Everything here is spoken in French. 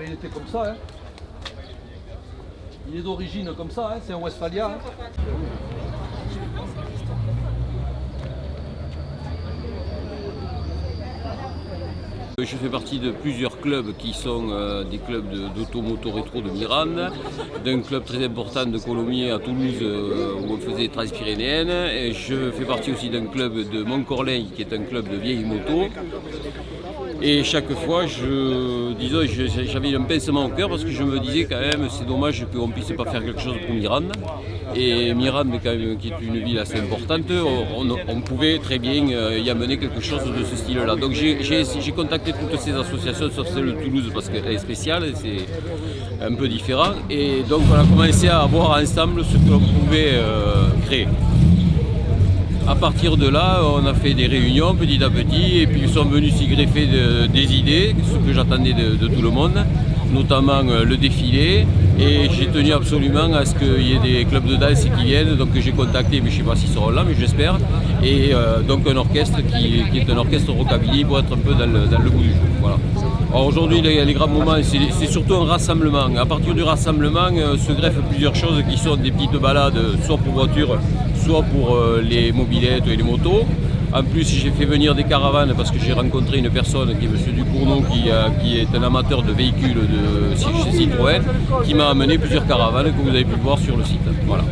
il était comme ça. Hein. Il est d'origine comme ça, hein. C'est un Westphalia. Hein. Je fais partie de plusieurs clubs qui sont des clubs d'automoto rétro de Mirande, d'un club très important de Colomiers à Toulouse où on faisait transpyrénéenne. Et je fais partie aussi d'un club de Montcorleil qui est un club de vieilles motos. Et chaque fois, j'avais un pincement au cœur parce que je me disais quand même c'est dommage qu'on ne puisse pas faire quelque chose pour Mirande. Et Mirande, quand même, qui est une ville assez importante, on pouvait très bien y amener quelque chose de ce style-là. Donc j'ai contacté toutes ces associations, sauf celle de Toulouse parce qu'elle est spéciale, c'est un peu différent. Et donc on a commencé à voir ensemble ce que l'on pouvait créer. À partir de là, on a fait des réunions petit à petit et puis ils sont venus s'y greffer des idées, ce que j'attendais de tout le monde, notamment le défilé. Et j'ai tenu absolument à ce qu'il y ait des clubs de danse qui viennent, donc j'ai contacté, mais je ne sais pas s'ils seront là, mais j'espère. Et donc un orchestre qui est un orchestre rockabilly pour être un peu dans le goût du jour. Voilà. Alors aujourd'hui, les grands moments, c'est surtout un rassemblement. À partir du rassemblement se greffent plusieurs choses qui sont des petites balades, soit pour voiture, soit pour les mobylettes et les motos. En plus, j'ai fait venir des caravanes parce que j'ai rencontré une personne qui est M. Ducournau, qui est un amateur de véhicules chez Citroën, qui m'a amené plusieurs caravanes que vous avez pu voir sur le site. Voilà.